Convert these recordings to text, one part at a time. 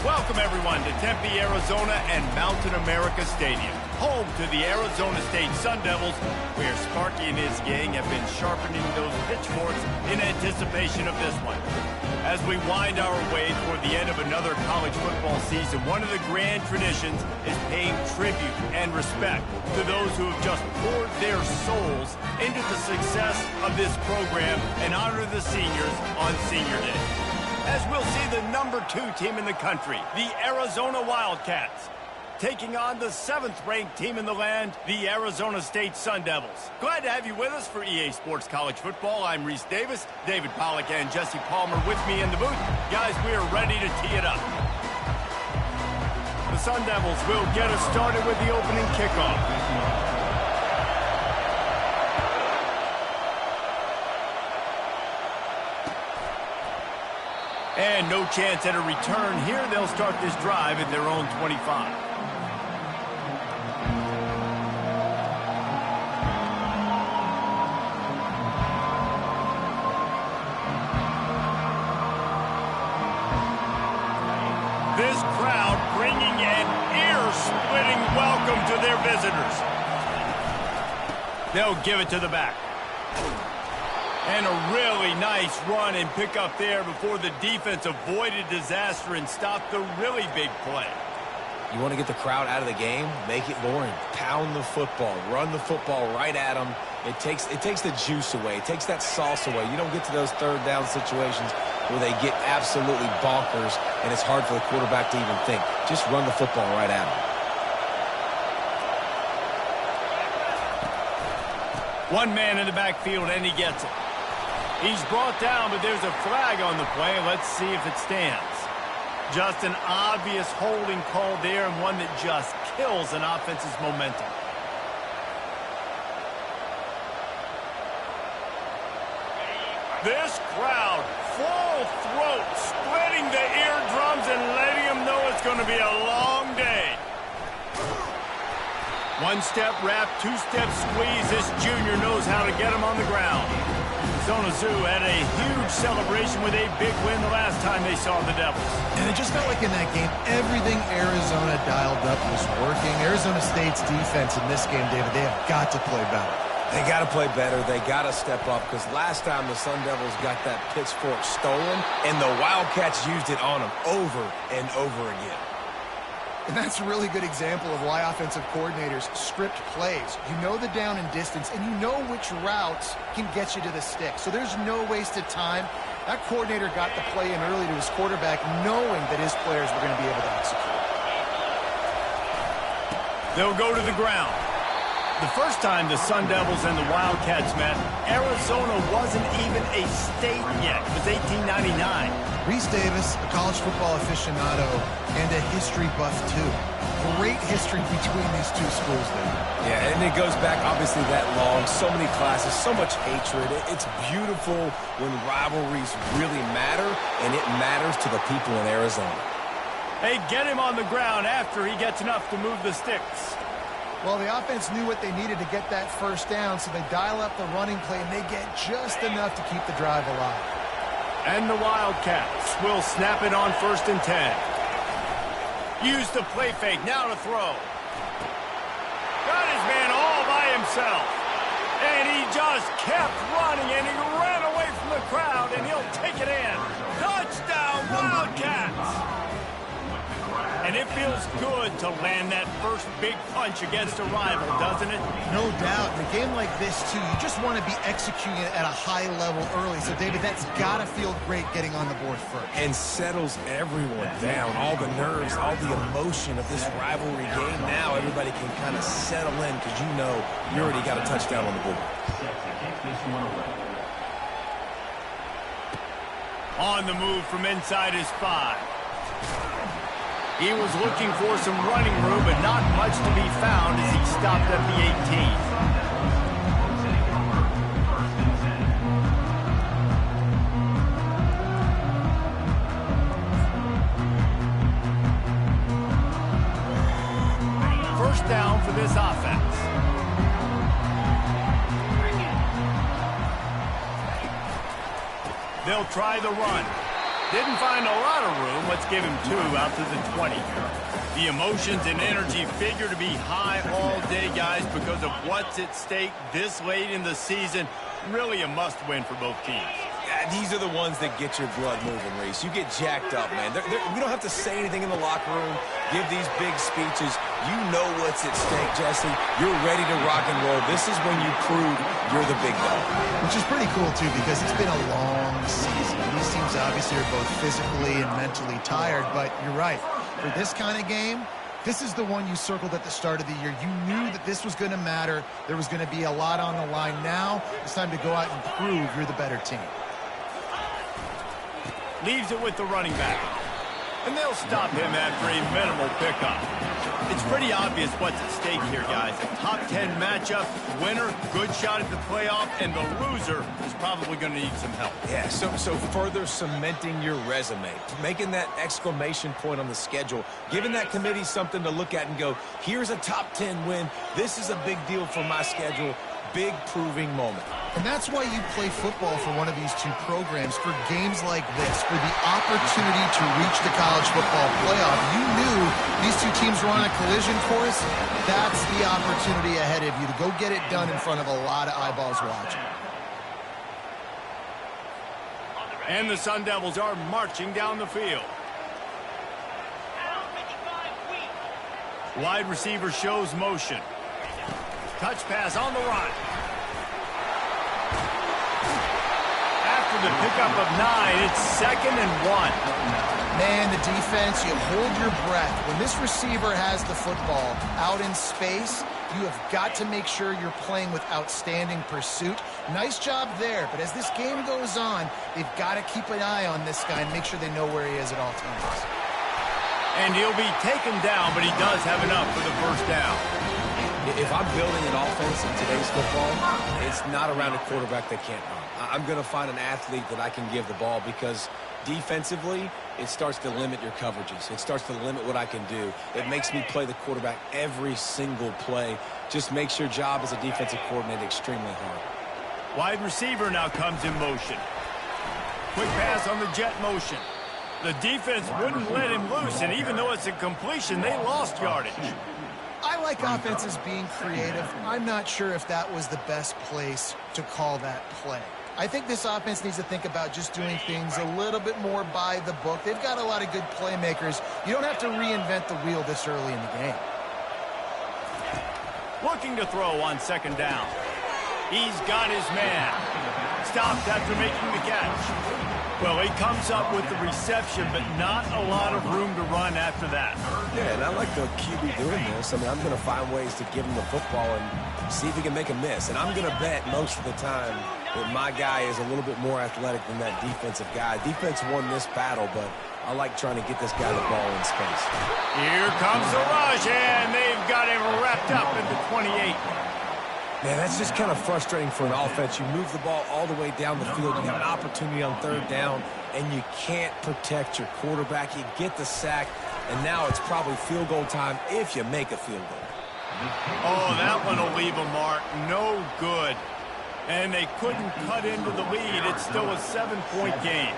Welcome, everyone, to Tempe, Arizona and Mountain America Stadium, home to the Arizona State Sun Devils, where Sparky and his gang have been sharpening those pitchforks in anticipation of this one. As we wind our way toward the end of another college football season, one of the grand traditions is paying tribute and respect to those who have just poured their souls into the success of this program and honor the seniors on Senior Day. As we'll see the number 2 team in the country, the Arizona Wildcats, taking on the 7th-ranked team in the land, the Arizona State Sun Devils. Glad to have you with us for EA Sports College Football. I'm Reese Davis, David Pollack and Jesse Palmer with me in the booth. Guys, we are ready to tee it up. The Sun Devils will get us started with the opening kickoff. And no chance at a return here. They'll start this drive at their own 25. This crowd bringing an ear-splitting welcome to their visitors. They'll give it to the back. And a really nice run and pick up there before the defense avoided disaster and stopped the really big play. You want to get the crowd out of the game? Make it boring. Pound the football. Run the football right at them. It takes the juice away. It takes that sauce away. You don't get to those third down situations where they get absolutely bonkers and it's hard for the quarterback to even think. Just run the football right at them. One man in the backfield and he gets it. He's brought down, but there's a flag on the play. Let's see if it stands. Just an obvious holding call there, and one that just kills an offense's momentum. This crowd, full throat, splitting the eardrums and letting them know it's going to be a long day. One-step wrap, two-step squeeze. This junior knows how to get him on the ground. Arizona Zoo had a huge celebration with a big win the last time they saw the Devils. And it just felt like in that game, everything Arizona dialed up was working. Arizona State's defense in this game, David, they have got to play better. They got to play better. They got to step up because last time the Sun Devils got that pitchfork stolen, and the Wildcats used it on them over and over again. And that's a really good example of why offensive coordinators script plays. You know the down and distance, and you know which routes can get you to the stick. So there's no wasted time. That coordinator got the play in early to his quarterback, knowing that his players were going to be able to execute. They'll go to the ground. The first time the Sun Devils and the Wildcats met, Arizona wasn't even a state yet. It was 1899. Reese Davis, a college football aficionado, and a history buff, too. Great history between these two schools, David. Yeah, and it goes back, obviously, that long. So many classes, so much hatred. It's beautiful when rivalries really matter, and it matters to the people in Arizona. They get him on the ground after he gets enough to move the sticks. Well, the offense knew what they needed to get that first down, so they dial up the running play, and they get just enough to keep the drive alive. And the Wildcats will snap it on 1st and 10. Use the play fake, now to throw. Got his man all by himself. And he just kept running, and he ran away from the crowd, and he'll take it in. Touchdown, Wildcats! And it feels good to land that first big punch against a rival, doesn't it? No doubt. In a game like this, too, you just want to be executing it at a high level early. So, David, that's got to feel great getting on the board first. And settles everyone down. All the nerves, all the emotion of this rivalry game. Now everybody can kind of settle in because you know you already got a touchdown on the board. On the move from inside his 5. He was looking for some running room, but not much to be found as he stopped at the 18. First down for this offense. They'll try the run. Didn't find a lot of room. Let's give him 2 out to the 20. The emotions and energy figure to be high all day, guys, because of what's at stake this late in the season. Really a must-win for both teams. Yeah, these are the ones that get your blood moving, Reese. You get jacked up, man. We don't have to say anything in the locker room, give these big speeches. You know what's at stake, Jesse. You're ready to rock and roll. This is when you prove you're the big dog. Which is pretty cool, too, because it's been a long season. These teams obviously are both physically and mentally tired, but you're right. For this kind of game, this is the one you circled at the start of the year. You knew that this was going to matter. There was going to be a lot on the line. Now it's time to go out and prove you're the better team. Leaves it with the running back. And they'll stop him after a minimal pickup. It's pretty obvious what's at stake here, guys. A top 10 matchup, winner, good shot at the playoff, and the loser is probably going to need some help. Yeah, so further cementing your resume, making that exclamation point on the schedule, giving that committee something to look at and go, here's a top 10 win. This is a big deal for my schedule. Big proving moment. And that's why you play football for one of these two programs, for games like this, for the opportunity to reach the college football playoff. You knew these two teams were on a collision course. That's the opportunity ahead of you to go get it done in front of a lot of eyeballs watching. And the Sun Devils are marching down the field. Wide receiver shows motion. Touch pass on the run. After the pickup of 9, it's 2nd and 1. Man, the defense, you hold your breath. When this receiver has the football out in space, you have got to make sure you're playing with outstanding pursuit. Nice job there, but as this game goes on, they've got to keep an eye on this guy and make sure they know where he is at all times. And he'll be taken down, but he does have enough for the first down. If I'm building an offense in today's football, it's not around a quarterback that can't run. I'm going to find an athlete that I can give the ball because defensively, it starts to limit your coverages. It starts to limit what I can do. It makes me play the quarterback every single play. Just makes your job as a defensive coordinator extremely hard. Wide receiver now comes in motion. Quick pass on the jet motion. The defense wouldn't let him loose, and even though it's a completion, they lost yardage. I like offenses being creative. I'm not sure if that was the best place to call that play. I think this offense needs to think about just doing things a little bit more by the book. They've got a lot of good playmakers. You don't have to reinvent the wheel this early in the game. Looking to throw on 2nd down. He's got his man. Stopped after making the catch. Well, he comes up with the reception, but not a lot of room to run after that. Yeah, and I like the QB doing this. I mean, I'm going to find ways to give him the football and see if he can make a miss. And I'm going to bet most of the time that my guy is a little bit more athletic than that defensive guy. Defense won this battle, but I like trying to get this guy the ball in space. Here comes the rush, and they've got him wrapped up in the 28. Man, that's just kind of frustrating for an offense. You move the ball all the way down the field. You have an opportunity on 3rd down, and you can't protect your quarterback. You get the sack, and now it's probably field goal time if you make a field goal. Oh, that one will leave a mark. No good. And they couldn't cut into the lead. It's still a 7-point game.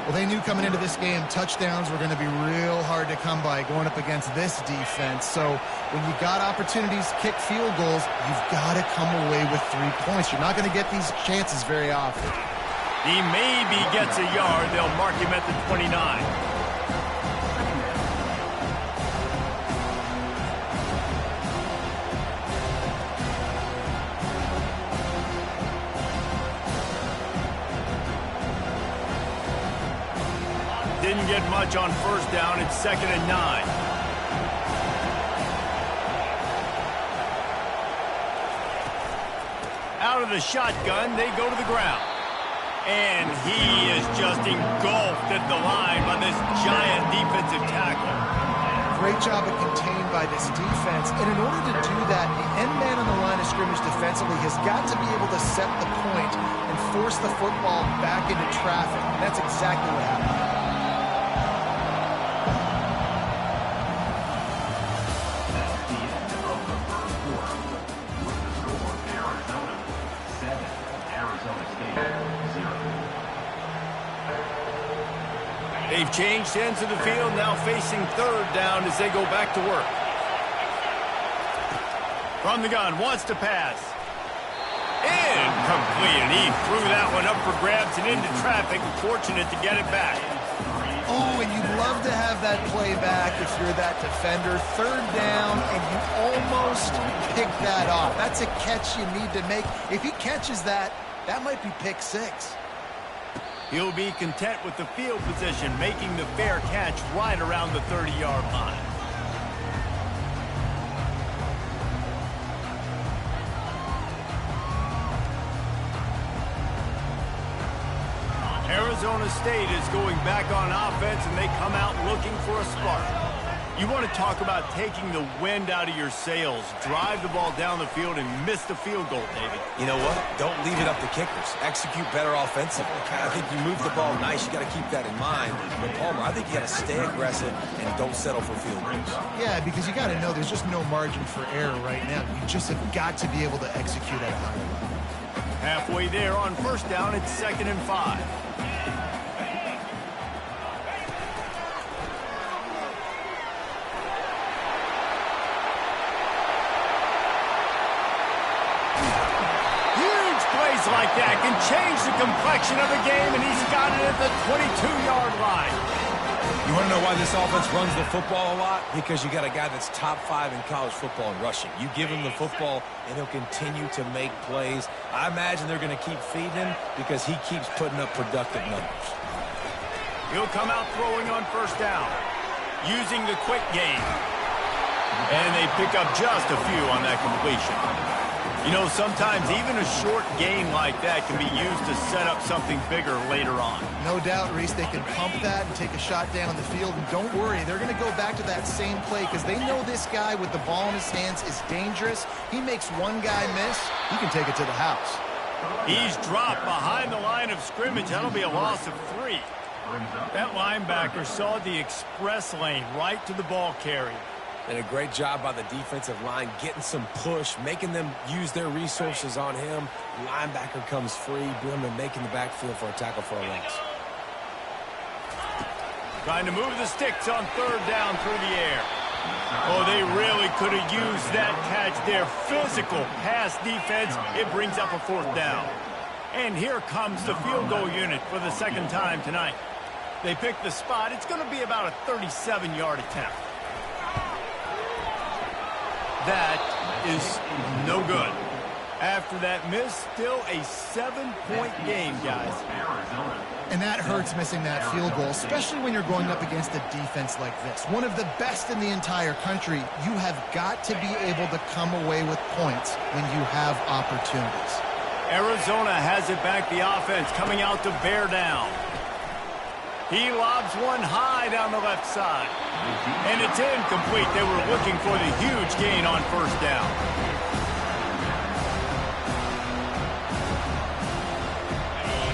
Well, they knew coming into this game touchdowns were going to be real hard to come by going up against this defense. So when you got opportunities to kick field goals, you've got to come away with 3 points. You're not going to get these chances very often. He maybe gets a yard. They'll mark him at the 29. Didn't get much on 1st down. It's 2nd and 9. Out of the shotgun, they go to the ground. And he is just engulfed at the line by this giant defensive tackle. Great job of contained by this defense. And in order to do that, the end man on the line of scrimmage defensively has got to be able to set the point and force the football back into traffic. And that's exactly what happened. They've changed ends of the field, now facing third down as they go back to work. From the gun, wants to pass. Incomplete, and he threw that one up for grabs and into traffic. Fortunate to get it back. Oh, and you'd love to have that play back if you're that defender. Third down, and you almost pick that off. That's a catch you need to make. If he catches that, that might be pick six. He'll be content with the field position, making the fair catch right around the 30-yard line. Arizona State is going back on offense, and they come out looking for a spark. You want to talk about taking the wind out of your sails. Drive the ball down the field and miss the field goal, David. You know what? Don't leave it up to kickers. Execute better offensively. I think you move the ball nice. You got to keep that in mind. But Palmer, I think you got to stay aggressive and don't settle for field goals. Yeah, because you got to know there's just no margin for error right now. You just have got to be able to execute at a high level. Halfway there on first down, it's 2nd and 5. Like that can change the complexion of a game, and he's got it at the 22-yard line. You want to know why this offense runs the football a lot? Because you got a guy that's top 5 in college football in rushing. You give him the football, and he'll continue to make plays. I imagine they're going to keep feeding him because he keeps putting up productive numbers. He'll come out throwing on first down, using the quick game. And they pick up just a few on that completion. You know, sometimes even a short game like that can be used to set up something bigger later on. No doubt, Reese, they can pump that and take a shot down the field. And don't worry, they're going to go back to that same play because they know this guy with the ball in his hands is dangerous. He makes one guy miss, he can take it to the house. He's dropped behind the line of scrimmage. That'll be a loss of 3. That linebacker saw the express lane right to the ball carrier. And a great job by the defensive line, getting some push, making them use their resources on him. Linebacker comes free, boom, and making the backfield for a tackle for a loss. Trying to move the sticks on third down through the air. Oh, they really could have used that catch there. Physical pass defense. It brings up a 4th down. And here comes the field goal unit for the 2nd time tonight. They pick the spot. It's going to be about a 37-yard attempt. That is no good. After that miss, still a 7-point game, guys. And that hurts missing that field goal, especially when you're going up against a defense like this. One of the best in the entire country. You have got to be able to come away with points when you have opportunities. Arizona has it back, the offense coming out to bear down. He lobs one high down the left side. And it's incomplete. They were looking for the huge gain on first down.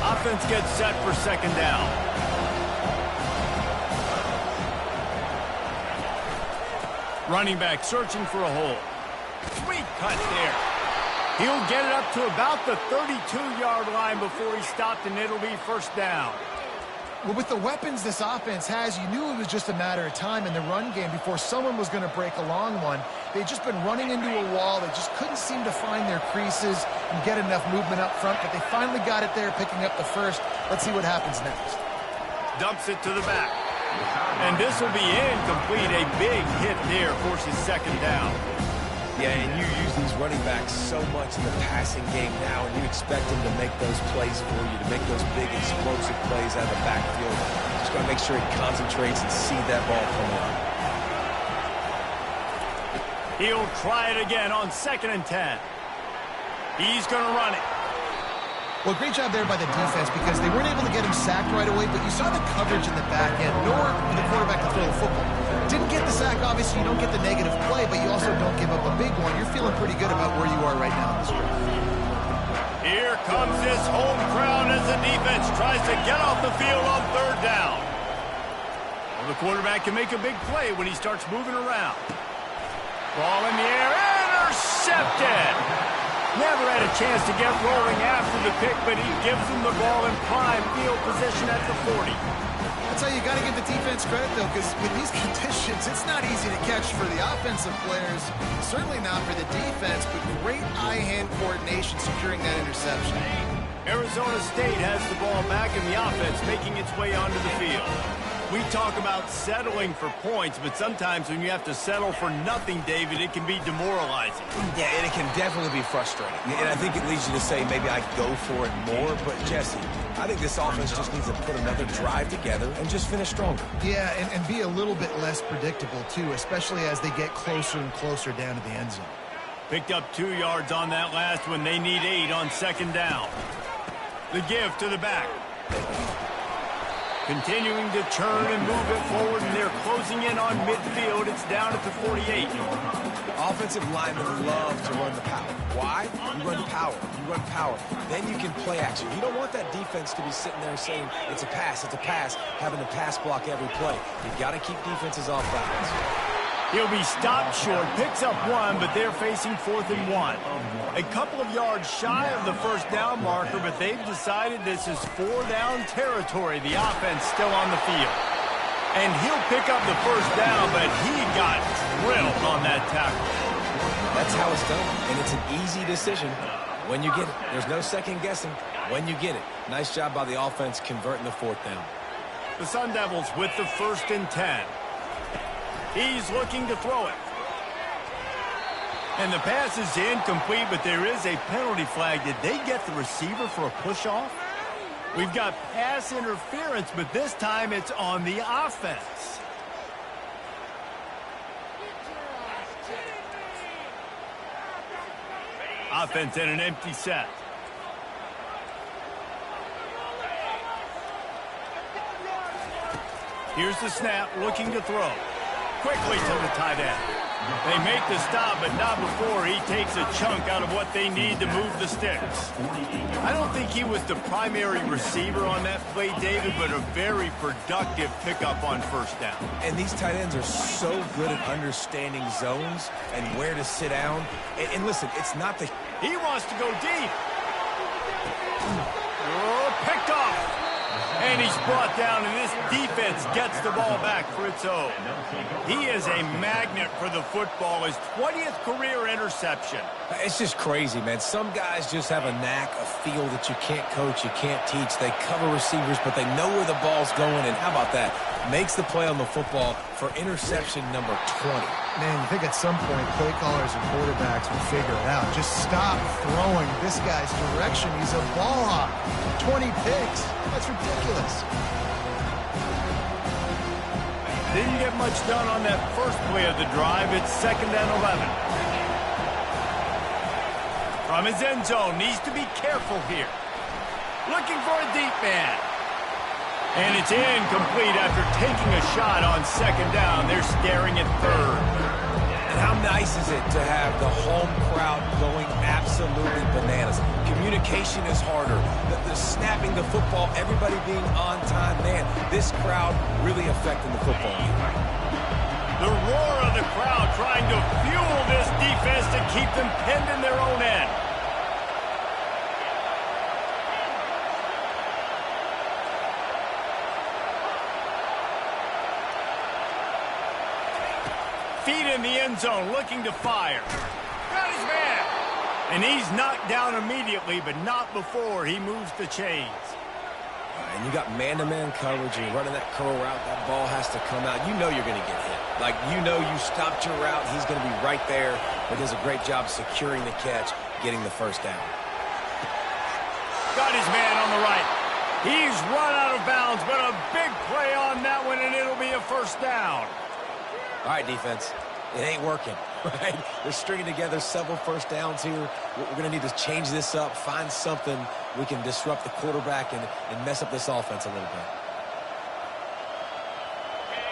Offense gets set for 2nd down. Running back searching for a hole. 3 cut there. He'll get it up to about the 32-yard line before he stopped, and it'll be first down. Well, with the weapons this offense has, you knew it was just a matter of time in the run game before someone was going to break a long one. They'd just been running into a wall. They just couldn't seem to find their creases and get enough movement up front, but they finally got it there, picking up the first. Let's see what happens next. Dumps it to the back. And this will be incomplete. A big hit there forces 2nd down. Yeah, and you use these running backs so much in the passing game now, and you expect them to make those plays for you, to make those big explosive plays out of the backfield. Just got to make sure he concentrates and see that ball come in. He'll try it again on 2nd and 10. He's going to run it. Well, great job there by the defense because they weren't able to get him sacked right away, but you saw the coverage in the back end, nor for the quarterback to throw the football. Didn't get the sack, obviously you don't get the negative play, but you also don't give up a big one. You're feeling pretty good about where you are right now in this drive. Here comes this home crowd as the defense tries to get off the field on third down. Well, the quarterback can make a big play when he starts moving around. Ball in the air, intercepted! Never had a chance to get rolling after the pick, but he gives him the ball in prime field position at the 40. That's how you got to give the defense credit, though, because with these conditions, it's not easy to catch for the offensive players, certainly not for the defense, but great eye-hand coordination securing that interception. Arizona State has the ball back in the offense, making its way onto the field. We talk about settling for points, but sometimes when you have to settle for nothing, David, it can be demoralizing. Yeah, and it can definitely be frustrating. And I think it leads you to say maybe I go for it more. But, Jesse, I think this offense just needs to put another drive together and just finish stronger. Yeah, and be a little bit less predictable, too, especially as they get closer and closer down to the end zone. Picked up 2 yards on that last one. They need 8 on second down. The give to the back. Continuing to turn and move it forward, and they're closing in on midfield. It's down at the 48. Offensive linemen love to run the power. Why? You run power. You run power. Then you can play action. You don't want that defense to be sitting there saying, it's a pass, having to pass block every play. You've got to keep defenses off balance. He'll be stopped short, picks up 1, but they're facing 4th and 1. A couple of yards shy of the first down marker, but they've decided this is 4-down territory. The offense still on the field. And he'll pick up the first down, but he got drilled on that tackle. That's how it's done, and it's an easy decision when you get it. There's no second guessing when you get it. Nice job by the offense converting the 4th down. The Sun Devils with the 1st and 10. He's looking to throw it. And the pass is incomplete, but there is a penalty flag. Did they get the receiver for a push-off? We've got pass interference, but this time it's on the offense. Offense in an empty set. Here's the snap, looking to throw. Quickly to the tight end. They make the stop, but not before he takes a chunk out of what they need to move the sticks. I don't think he was the primary receiver on that play, David, but a very productive pickup on first down. And these tight ends are so good at understanding zones and where to sit down. And listen, it's not the... He wants to go deep. Oh, picked off. And he's brought down, and this defense gets the ball back for its own. He is a magnet for the football. His 20th career interception. It's just crazy, man. Some guys just have a knack, a feel that you can't coach, you can't teach. They cover receivers, but they know where the ball's going, and how about that? Makes the play on the football for interception number 20. Man, you think at some point play callers and quarterbacks will figure it out. Just stop throwing this guy's direction. He's a ball hawk. 20 picks. That's ridiculous. Didn't get much done on that first play of the drive. It's 2nd and 11. From his end zone, needs to be careful here. Looking for a deep man. And it's incomplete after taking a shot on 2nd down. They're staring at 3rd. And how nice is it to have the home crowd going absolutely bananas? Communication is harder. The snapping the football, everybody being on time. Man, this crowd really affecting the football game. The roar of the crowd trying to fuel this defense to keep them pinned in their own end. Feet in the end zone, looking to fire. Got his man. And he's knocked down immediately, but not before he moves the chains. And you got man-to-man coverage, and you're running that curl route, that ball has to come out. You know you're going to get hit. Like, you know you stopped your route, he's going to be right there. But does a great job securing the catch, getting the first down. Got his man on the right. He's run out of bounds, but a big play on that one, and it'll be a first down. All right, defense, it ain't working, right? They're stringing together several first downs here. We're going to need to change this up, find something we can disrupt the quarterback and mess up this offense a little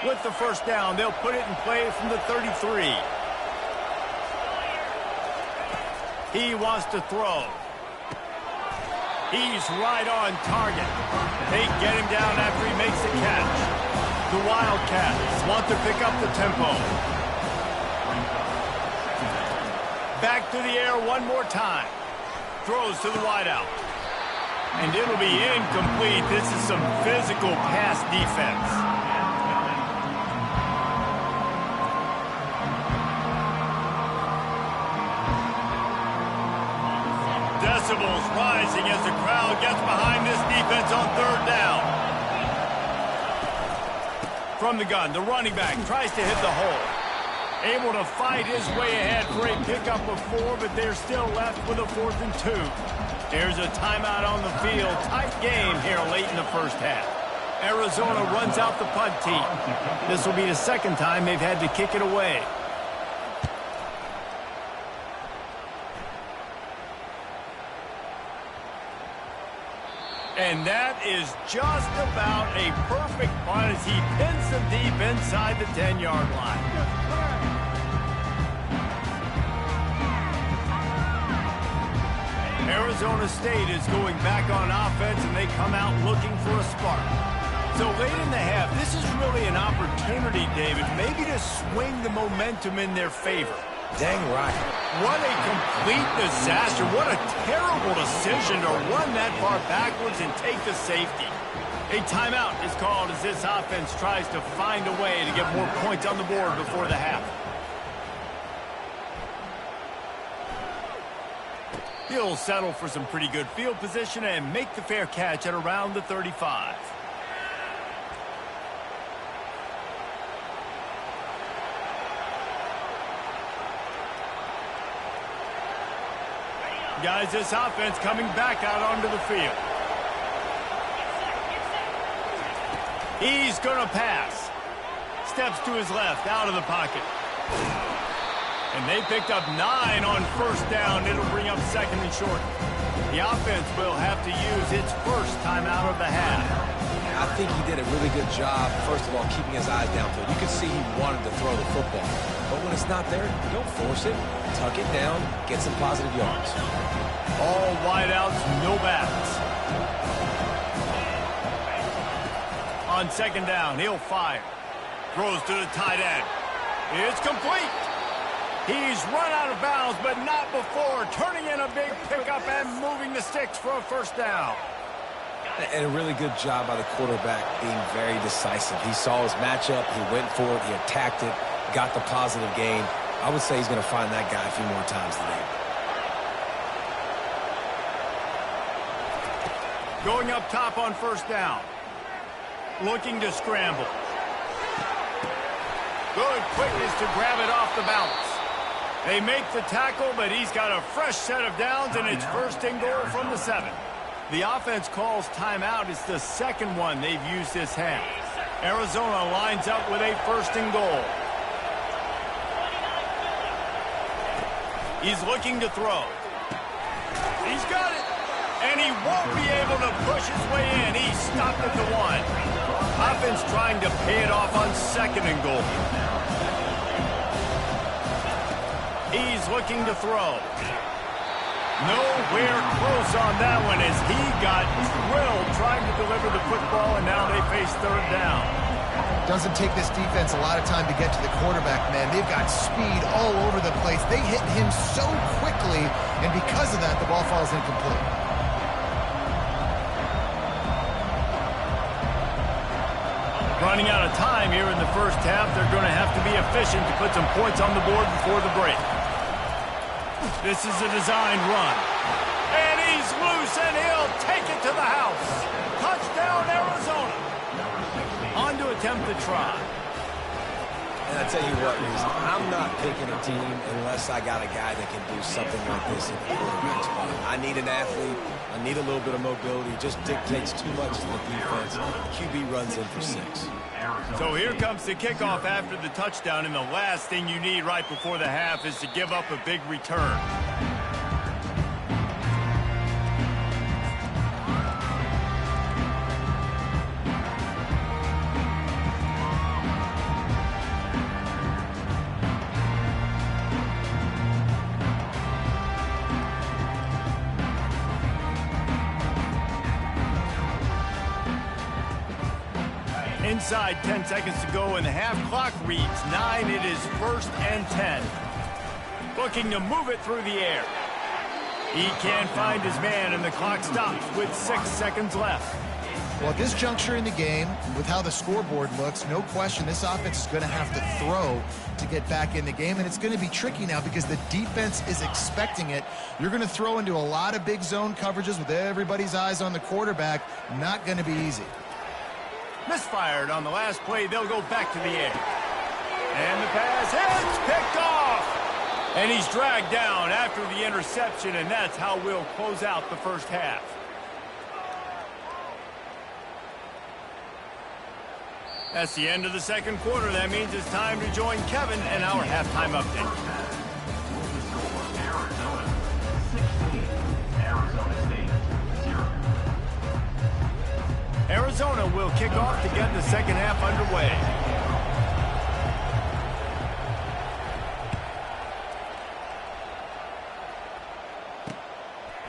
bit. With the first down, they'll put it in play from the 33. He wants to throw. He's right on target. They get him down after he makes the catch. The Wildcats want to pick up the tempo. Back to the air one more time. Throws to the wideout. And it'll be incomplete. This is some physical pass defense. Decibels rising as the crowd gets behind this defense on third down. From the gun, the running back tries to hit the hole. Able to fight his way ahead for a pickup of 4, but they're still left with a 4th and 2. There's a timeout on the field. Tight game here late in the first half. Arizona runs out the punt team. This will be the second time they've had to kick it away. And that is just about a perfect punt as he pins them deep inside the 10-yard line. Arizona State is going back on offense, and they come out looking for a spark. So late in the half, this is really an opportunity, David, maybe to swing the momentum in their favor. Dang right. What a complete disaster. What a terrible decision to run that far backwards and take the safety. A timeout is called as this offense tries to find a way to get more points on the board before the half. He'll settle for some pretty good field position and make the fair catch at around the 35. Guys, this offense coming back out onto the field. He's going to pass. Steps to his left, out of the pocket. And they picked up 9 on first down. It'll bring up 2nd and short. The offense will have to use its first timeout of the half. I think he did a really good job, first of all, keeping his eyes downfield. You could see he wanted to throw the football. But when it's not there, don't force it. Tuck it down, get some positive yards. All wideouts, no backs. On 2nd down, he'll fire. Throws to the tight end. It's complete. He's run out of bounds, but not before turning in a big pickup and moving the sticks for a first down. And a really good job by the quarterback being very decisive. He saw his matchup, he went for it, he attacked it, got the positive gain. I would say he's going to find that guy a few more times today. Going up top on first down. Looking to scramble. Good quickness to grab it off the bounce. They make the tackle, but he's got a fresh set of downs, and it's 1st and goal from the 7. The offense calls timeout. It's the second one they've used this half. Arizona lines up with a 1st and goal. He's looking to throw. He's got it. And he won't be able to push his way in. He stopped at the 1. Offense trying to pay it off on 2nd and goal. He's looking to throw. Nowhere close on that one as he got drilled trying to deliver the football, and now they face 3rd down. Doesn't take this defense a lot of time to get to the quarterback, man. They've got speed all over the place. They hit him so quickly, and because of that, the ball falls incomplete. Running out of time here in the first half. They're going to have to be efficient to put some points on the board before the break. This is a designed run. And he's loose, and he'll take it to the house. Touchdown, Arizona. On to attempt the try. And I tell you what, Reese, I'm not picking a team unless I got a guy that can do something like this in the quarterback spot. I need an athlete. I need a little bit of mobility. It just dictates too much to the defense. QB runs in for 6. So here comes the kickoff after the touchdown, and the last thing you need right before the half is to give up a big return. Inside 10 seconds to go, and the half clock reads 9. It is 1st and 10. Looking to move it through the air. He can't find his man, and the clock stops with 6 seconds left. Well, at this juncture in the game, with how the scoreboard looks, no question this offense is going to have to throw to get back in the game, and it's going to be tricky now because the defense is expecting it. You're going to throw into a lot of big zone coverages with everybody's eyes on the quarterback. Not going to be easy. Misfired on the last play. They'll go back to the air. And the pass hits, picked off. And he's dragged down after the interception, and that's how we'll close out the first half. That's the end of the second quarter. That means it's time to join Kevin and our halftime update. Arizona will kick off to get the second half underway.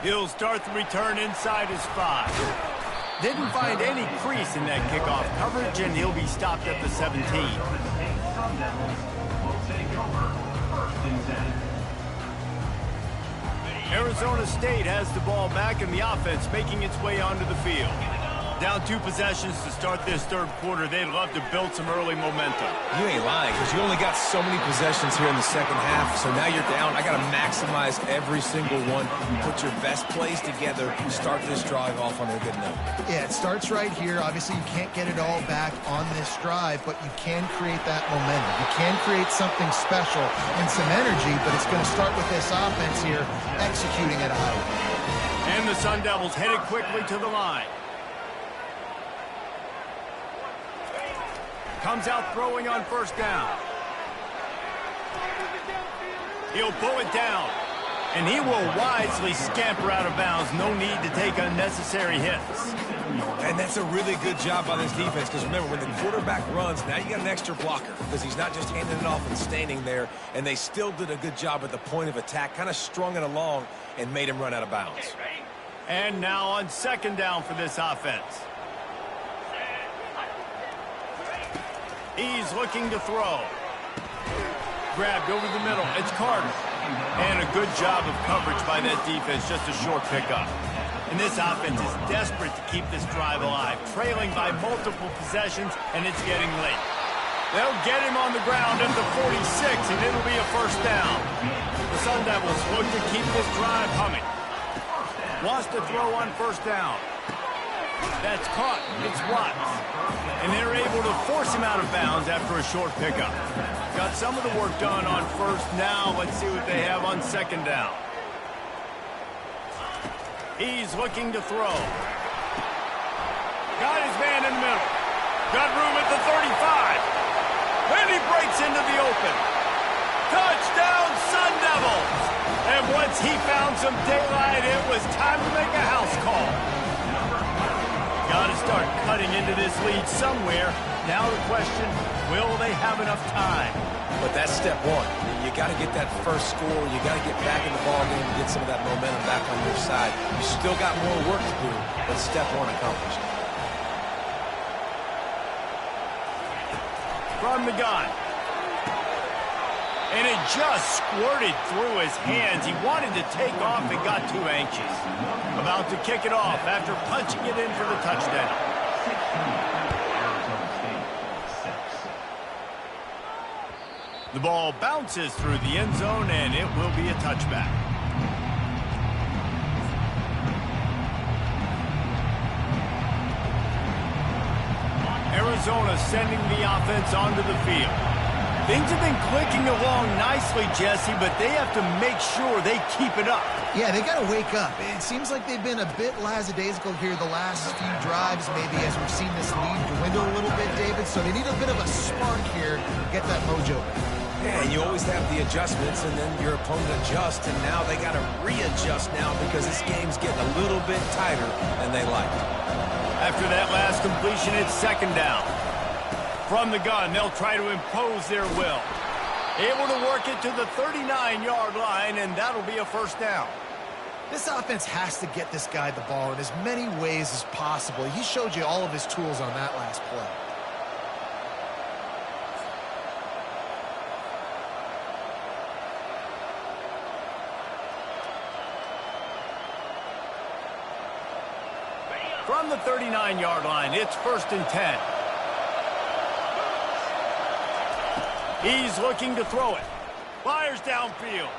He'll start the return inside his 5. Didn't find any crease in that kickoff coverage, and he'll be stopped at the 17. Arizona State has the ball back, and the offense making its way onto the field. Down 2 possessions to start this third quarter. They'd love to build some early momentum. You ain't lying, because you only got so many possessions here in the second half, so now you're down. I got to maximize every single one. Put your best plays together. Start this drive off on a good note. Yeah, it starts right here. Obviously, you can't get it all back on this drive, but you can create that momentum. You can create something special and some energy, but it's going to start with this offense here executing at a high level. And the Sun Devils headed quickly to the line. Comes out throwing on first down. He'll pull it down. And he will wisely scamper out of bounds. No need to take unnecessary hits. And that's a really good job by this defense, because remember, when the quarterback runs, now you got an extra blocker, because he's not just handing it off and standing there, and they still did a good job at the point of attack, kind of strung it along and made him run out of bounds. And now on second down for this offense. He's looking to throw. Grabbed over the middle. It's Carter. And a good job of coverage by that defense. Just a short pickup. And this offense is desperate to keep this drive alive. Trailing by multiple possessions, and it's getting late. They'll get him on the ground at the 46, and it'll be a first down. The Sun Devils look to keep this drive humming. Wants to throw on first down. That's caught. It's Watts. And they're able to force him out of bounds after a short pickup. Got some of the work done on first. Now let's see what they have on second down. He's looking to throw. Got his man in the middle. Got room at the 35. And he breaks into the open. Touchdown, Sun Devils! And once he found some daylight, it was time to make a house call. Got to start cutting into this lead somewhere. Now the question, will they have enough time? But that's step one. You got to get that first score. You got to get back in the ballgame and get some of that momentum back on your side. You still got more work to do, but step one accomplished. From the gun. And it just squirted through his hands. He wanted to take off and got too anxious. About to kick it off after punching it in for the touchdown. The ball bounces through the end zone, and it will be a touchback. Arizona sending the offense onto the field. Things have been clicking along nicely, Jesse, but they have to make sure they keep it up. Yeah, they got to wake up. It seems like they've been a bit lackadaisical here the last few drives, maybe, as we've seen this lead dwindle a little bit, David. So they need a bit of a spark here to get that mojo back. Yeah, and you always have the adjustments, and then your opponent adjusts, and now they got to readjust now because this game's getting a little bit tighter than they like. After that last completion, it's second down. From the gun, they'll try to impose their will. Able to work it to the 39-yard line, and that'll be a first down. This offense has to get this guy the ball in as many ways as possible. He showed you all of his tools on that last play. From the 39-yard line, it's 1st and 10. He's looking to throw it. Fires downfield.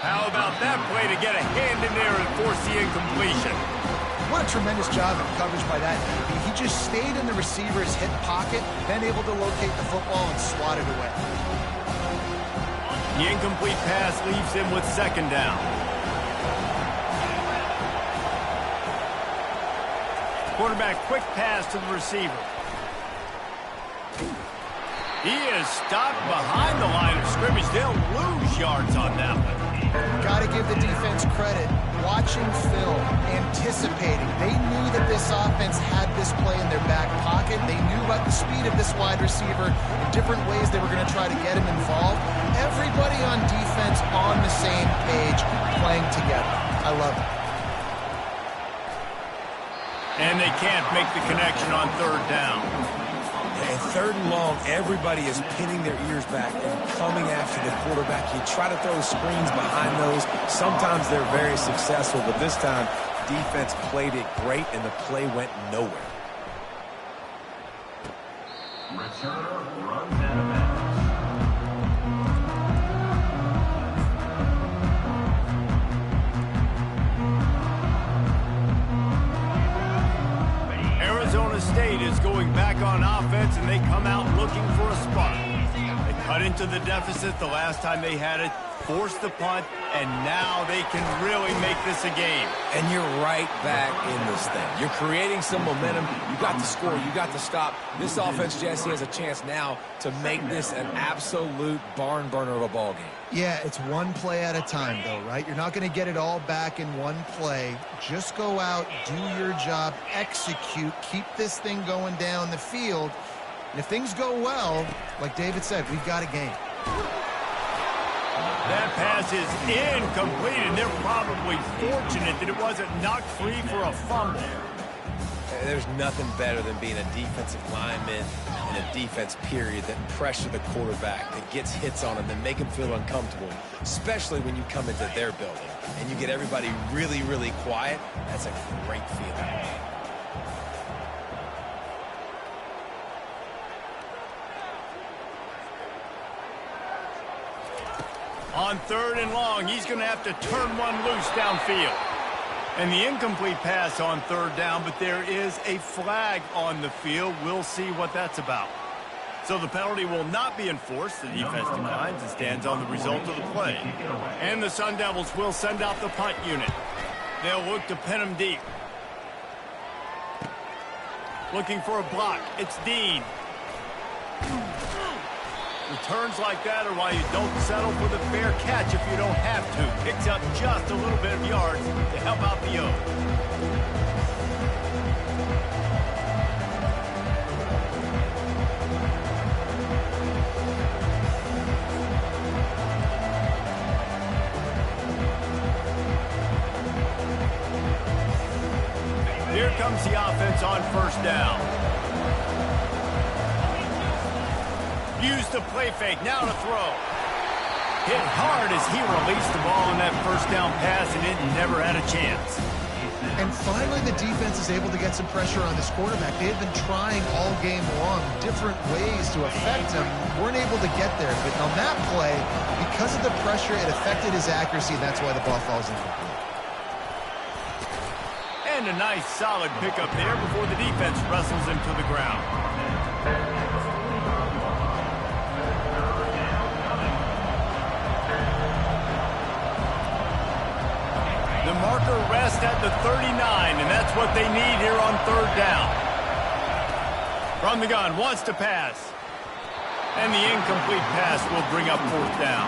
How about that play to get a hand in there and force the incompletion? What a tremendous job of coverage by that DB. He just stayed in the receiver's hip pocket, then able to locate the football and swat it away. The incomplete pass leaves him with 2nd down. Quarterback quick pass to the receiver. He is stopped behind the line of scrimmage. They'll lose yards on that one. Got to give the defense credit. Watching film, anticipating. They knew that this offense had this play in their back pocket. They knew about the speed of this wide receiver in different ways they were going to try to get him involved. Everybody on defense on the same page, playing together. I love it. And they can't make the connection on 3rd down. And 3rd and long, everybody is pinning their ears back and coming after the quarterback. You try to throw screens behind those. Sometimes they're very successful, but this time, defense played it great, and the play went nowhere. Returner runs out of bounds. Arizona State is going back on offense, and they come out looking for a spark. They cut into the deficit the last time they had it, forced the punt, and now they can really make this a game. And you're right back in this thing. You're creating some momentum. You got to score. You got to stop. This offense, Jesse, has a chance now to make this an absolute barn burner of a ball game. Yeah, it's one play at a time, though, right? You're not going to get it all back in one play. Just go out, do your job, execute, keep this thing going down the field. And if things go well, like David said, we've got a game. That pass is incomplete, and they're probably fortunate that it wasn't knocked free for a fumble. There's nothing better than being a defensive lineman in a defense period that pressure the quarterback, that gets hits on him, that make him feel uncomfortable, especially when you come into their building and you get everybody really, really quiet. That's a great feeling. On 3rd and long, he's going to have to turn one loose downfield. And the incomplete pass on 3rd down, but there is a flag on the field. We'll see what that's about. So the penalty will not be enforced. The defense declines and stands on the result of the play. And the Sun Devils will send out the punt unit. They'll look to pin him deep. Looking for a block. It's Dean. Returns like that are why you don't settle for the fair catch if you don't have to. Picks up just a little bit of yards to help out the O. Here comes the offense on 1st down. Use the play fake, now to throw. Hit hard as he released the ball on that 1st down pass, and it never had a chance. And finally, the defense is able to get some pressure on this quarterback. They have been trying all game long different ways to affect him. Weren't able to get there, but on that play, because of the pressure, it affected his accuracy, and that's why the ball falls incomplete. And a nice, solid pickup there before the defense wrestles him to the ground. The marker rests at the 39, and that's what they need here on 3rd down. From the gun, wants to pass. And the incomplete pass will bring up 4th down.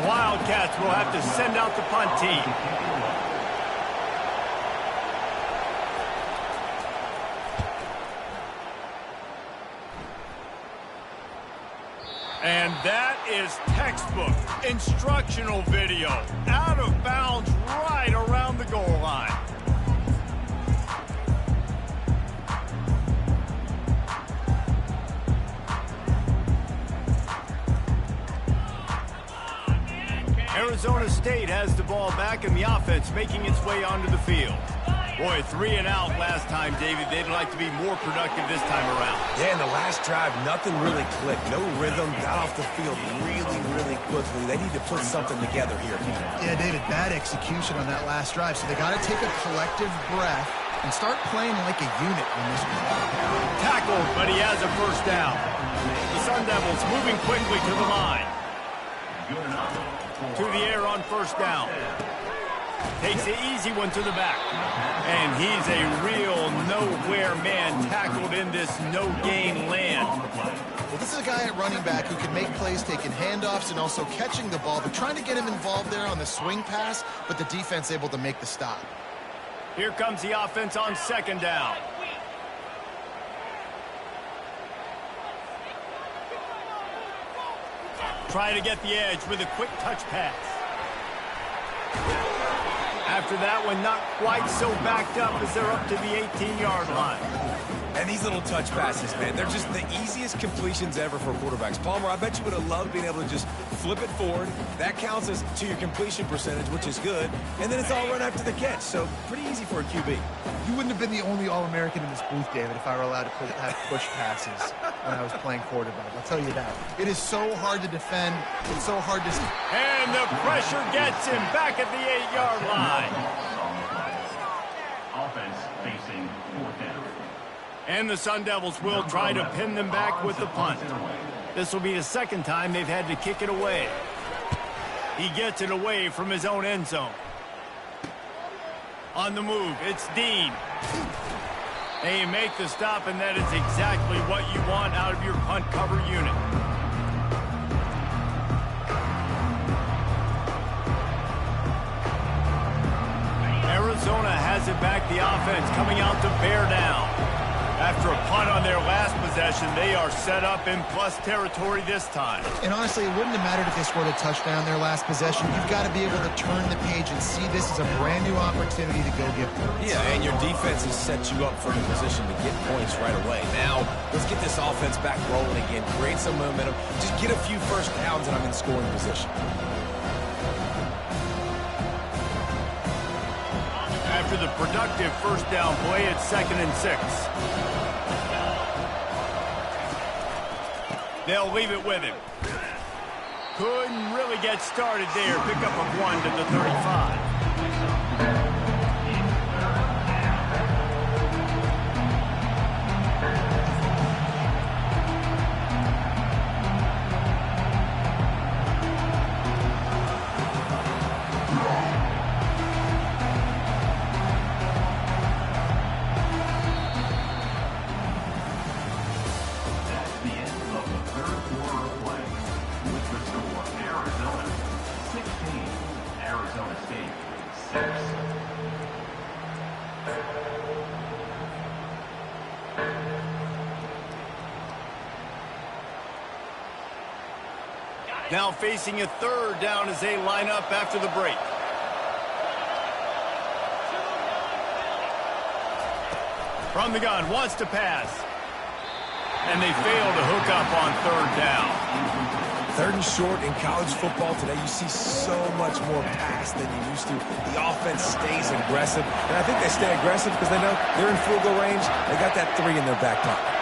The Wildcats will have to send out the punt team. And that is textbook instructional video. Out of bounds right around the goal line. State has the ball back and the offense making its way onto the field. Boy, 3 and out last time, David. They'd like to be more productive this time around. Yeah, in the last drive, nothing really clicked. No rhythm, got off the field really quickly. They need to put something together here. Yeah, David, bad execution on that last drive. So they got to take a collective breath and start playing like a unit on this one. Tackled, but he has a first down. The Sun Devils moving quickly to the line. To the air on first down. Takes the easy one to the back. And he's a real nowhere man tackled in this no-gain land. Well, this is a guy at running back who can make plays taking handoffs and also catching the ball. They're trying to get him involved there on the swing pass, but the defense able to make the stop. Here comes the offense on second down. Try to get the edge with a quick touch pass. After that one, not quite so backed up as they're up to the 18-yard line. And these little touch passes, man, they're just the easiest completions ever for quarterbacks. Palmer, I bet you would have loved being able to just flip it forward. That counts as to your completion percentage, which is good. And then it's all run after the catch, so pretty easy for a QB. You wouldn't have been the only All-American in this booth, David, if I were allowed to have push passes when I was playing quarterback. I'll tell you that. It is so hard to defend. It's so hard to... And the pressure gets him back at the 8-yard line. Offense facing fourth down. And the Sun Devils will try to pin them back with the punt. This will be the second time they've had to kick it away. He gets it away from his own end zone. On the move, it's Dean. They make the stop, and that is exactly what you want out of your punt cover unit. Arizona has it back, the offense coming out to bear down. After a punt on their last possession, they are set up in plus territory this time. And honestly, it wouldn't have mattered if they scored a touchdown their last possession. You've got to be able to turn the page and see this as a brand new opportunity to go get points. Yeah, and your defense has set you up for the position to get points right away. Now, let's get this offense back rolling again, create some momentum, just get a few first downs and I'm in scoring position. After the productive first down play, it's 2nd and 6. They'll leave it with him. Couldn't really get started there. Pick up a 1 to the 35. Now facing a 3rd down as they line up after the break. From the gun, wants to pass. And they fail to hook up on 3rd down. 3rd and short in college football today, you see so much more pass than you used to. The offense stays aggressive. And I think they stay aggressive because they know they're in field goal range. They got that 3 in their back pocket.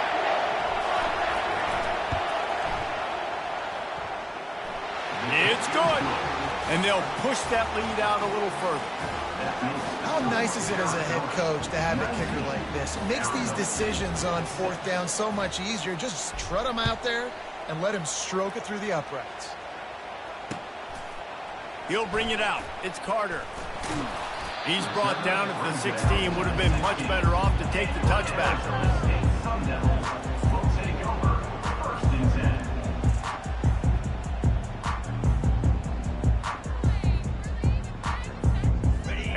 It's good. And they'll push that lead out a little further. How nice is it as a head coach to have a kicker like this? It makes these decisions on 4th down so much easier. Just trot him out there and let him stroke it through the uprights. He'll bring it out. It's Carter. He's brought down at the 16. Would have been much better off to take the touchback.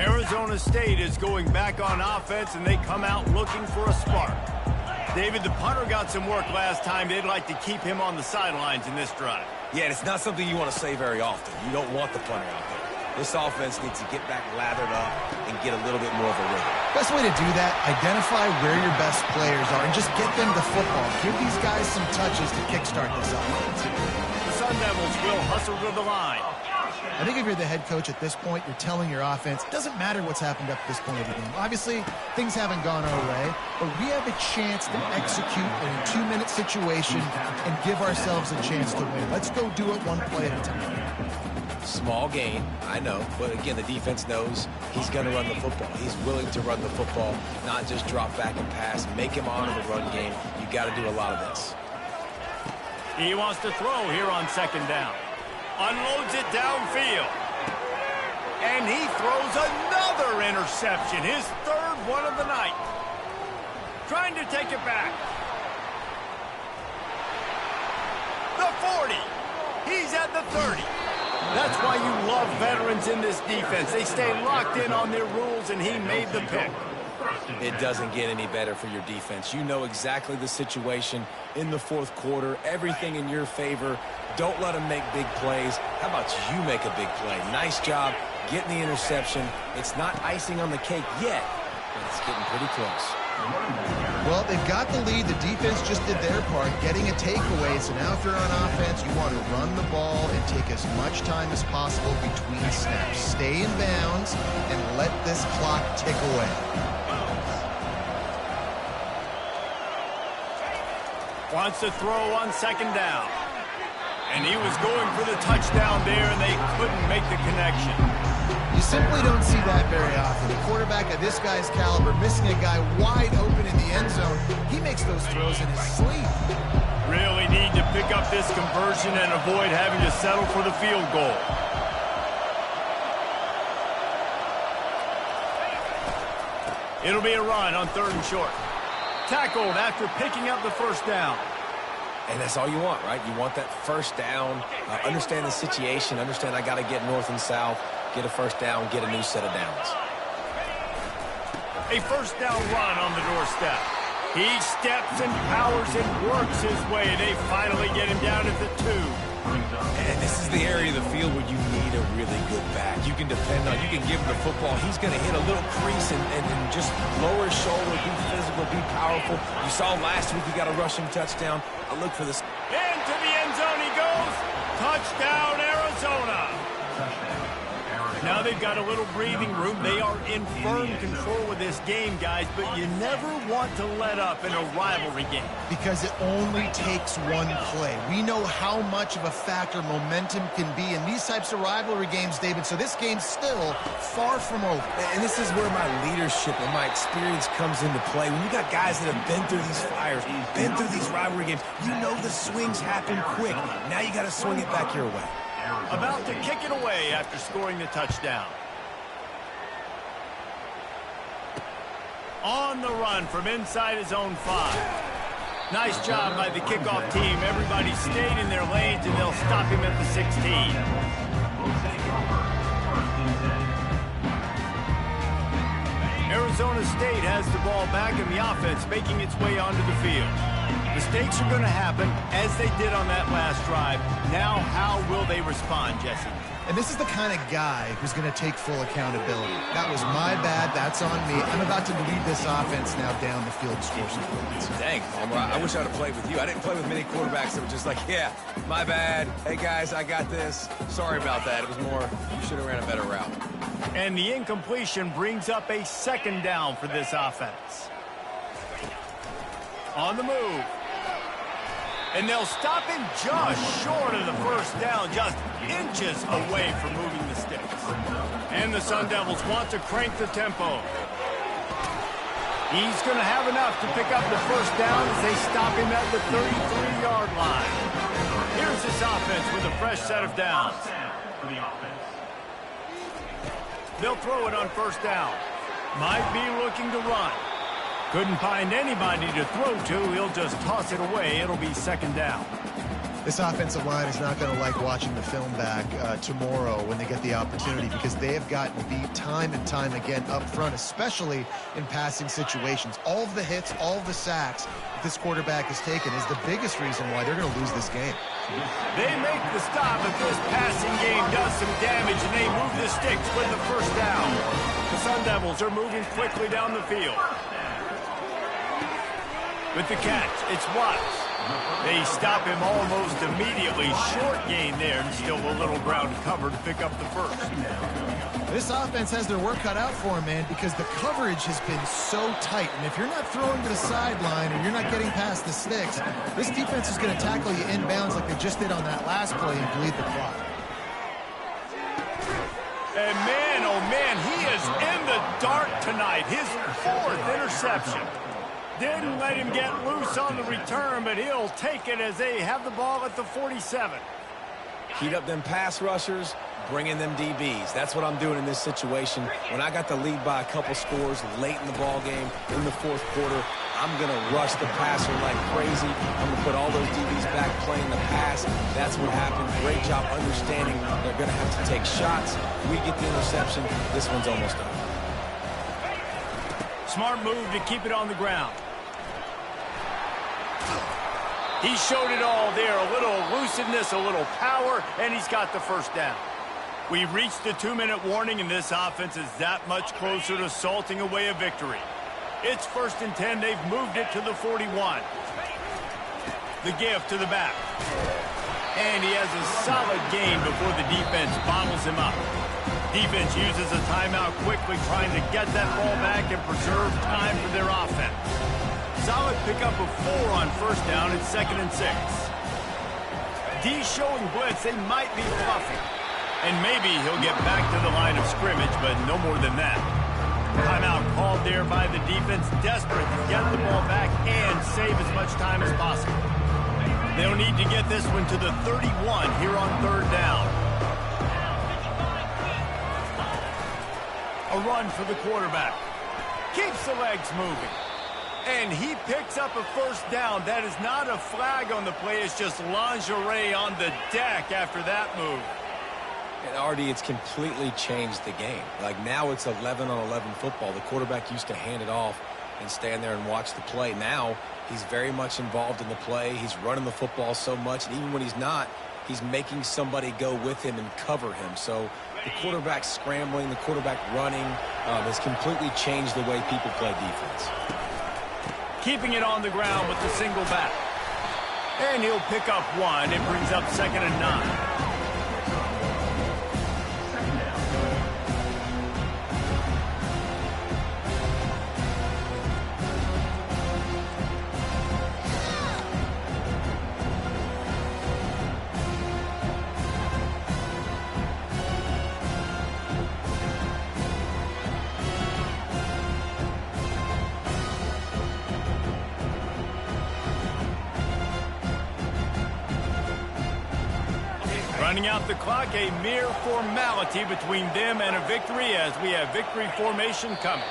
Arizona State is going back on offense, and they come out looking for a spark. David, the punter got some work last time. They'd like to keep him on the sidelines in this drive. Yeah, it's not something you want to say very often. You don't want the punter out there. This offense needs to get back lathered up and get a little bit more of a rhythm. Best way to do that, identify where your best players are and just get them the football. Give these guys some touches to kickstart this offense. The Sun Sun Devils will hustle to the line. I think if you're the head coach at this point, you're telling your offense, it doesn't matter what's happened up to this point of the game. Obviously, things haven't gone our way, but we have a chance to execute in a 2-minute situation and give ourselves a chance to win. Let's go do it one play at a time. Small gain, I know, but again, the defense knows he's going to run the football. He's willing to run the football, not just drop back and pass, make him honor the run game. You got to do a lot of this. He wants to throw here on second down. Unloads it downfield. And he throws another interception, his third one of the night. Trying to take it back. The 40. He's at the 30. That's why you love veterans in this defense. They stay locked in on their rules, and he made the pick. It doesn't get any better for your defense. You know exactly the situation in the fourth quarter, everything in your favor. Don't let them make big plays. How about you make a big play? Nice job getting the interception. It's not icing on the cake yet, but it's getting pretty close. Well, they've got the lead. The defense just did their part, getting a takeaway. So now if you're on offense, you want to run the ball and take as much time as possible between snaps. Stay in bounds and let this clock tick away. Wants to throw on second down. And he was going for the touchdown there, and they couldn't make the connection. You simply don't see that very often. A quarterback of this guy's caliber missing a guy wide open in the end zone. He makes those throws in his sleep. Really need to pick up this conversion and avoid having to settle for the field goal. It'll be a run on third and short. Tackled after picking up the first down. And that's all you want, right? You want that first down, understand the situation, understand I got to get north and south, get a first down, get a new set of downs. A first down run on the doorstep. He steps and powers and works his way. They finally get him down at the 2. And this is the area of the field where you need a really good back. You can depend on, you can give him the football. He's going to hit a little crease and just lower his shoulder, be physical, be powerful. You saw last week he got a rushing touchdown. I look for this. Into the end zone he goes. Touchdown, Arizona. Now they've got a little breathing room. They are in firm control of this game, guys, but you never want to let up in a rivalry game. Because it only takes one play. We know how much of a factor momentum can be in these types of rivalry games, David, so this game's still far from over. And this is where my leadership and my experience comes into play. When you got guys that have been through these fires, been through these rivalry games, you know the swings happen quick. Now you got to swing it back your way. About to kick it away after scoring the touchdown. On the run from inside his own 5. Nice job by the kickoff team. Everybody stayed in their lanes, and they'll stop him at the 16. Arizona State has the ball back in the offense, making its way onto the field. Mistakes are going to happen, as they did on that last drive. Now, how will they respond, Jesse? And this is the kind of guy who's going to take full accountability. That was my bad. That's on me. I'm about to lead this offense now down the field and score some points. Dang, Palmer, I wish I would have played with you. I didn't play with many quarterbacks that were just like, yeah, my bad. Hey, guys, I got this. Sorry about that. It was more, you should have ran a better route. And the incompletion brings up a second down for this offense. On the move. And they'll stop him just short of the first down, just inches away from moving the sticks. And the Sun Devils want to crank the tempo. He's going to have enough to pick up the first down as they stop him at the 33-yard line. Here's this offense with a fresh set of downs. They'll throw it on first down. Might be looking to run. Couldn't find anybody to throw to. He'll just toss it away. It'll be second down. This offensive line is not going to like watching the film back tomorrow when they get the opportunity, because they have gotten beat time and time again up front, especially in passing situations. All of the hits, all of the sacks that this quarterback has taken is the biggest reason why they're going to lose this game. They make the stop, but this passing game does some damage, and they move the sticks with the first down. The Sun Devils are moving quickly down the field. With the catch, it's Watts. They stop him almost immediately. Short gain there, and still a little ground cover to pick up the first. This offense has their work cut out for them, man, because the coverage has been so tight. And if you're not throwing to the sideline or you're not getting past the sticks, this defense is going to tackle you inbounds like they just did on that last play and bleed the clock. And man, oh man, he is in the dark tonight. His 4th interception. Didn't let him get loose on the return, but he'll take it as they have the ball at the 47. Heat up them pass rushers, bring in them DBs. That's what I'm doing in this situation. When I got the lead by a couple scores late in the ball game, in the 4th quarter, I'm going to rush the passer like crazy. I'm going to put all those DBs back playing the pass. That's what happened. Great job understanding they're going to have to take shots. We get the interception. This one's almost done. Smart move to keep it on the ground. He showed it all there. A little elusiveness, a little power, and he's got the first down. We've reached the 2-minute warning, and this offense is that much closer to salting away a victory. It's 1st and 10. They've moved it to the 41. The gift to the back. And he has a solid gain before the defense bottles him up. Defense uses a timeout quickly, trying to get that ball back and preserve time for their offense. Solid pickup of 4 on 1st down. It's 2nd and 6. D showing blitz. They might be bluffing. And maybe he'll get back to the line of scrimmage, but no more than that. Timeout called there by the defense, desperate to get the ball back and save as much time as possible. They'll need to get this one to the 31 here on 3rd down. A run for the quarterback. Keeps the legs moving. And he picks up a 1st down. That is not a flag on the play. It's just lingerie on the deck after that move. And Artie, it's completely changed the game. Like now it's 11-on-11 football. The quarterback used to hand it off and stand there and watch the play. Now he's very much involved in the play. He's running the football so much. And even when he's not, he's making somebody go with him and cover him. So the quarterback scrambling, the quarterback running has completely changed the way people play defense. Keeping it on the ground with the single back. And he'll pick up 1. It brings up 2nd and 9. Running out the clock, a mere formality between them and a victory as we have victory formation coming.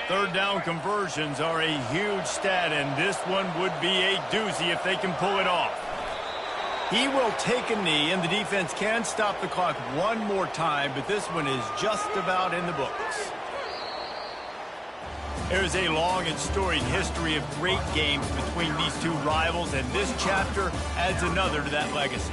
Third down conversions are a huge stat, and this one would be a doozy if they can pull it off. He will take a knee, and the defense can stop the clock one more time, but this one is just about in the books. There's a long and storied history of great games between these two rivals, and this chapter adds another to that legacy.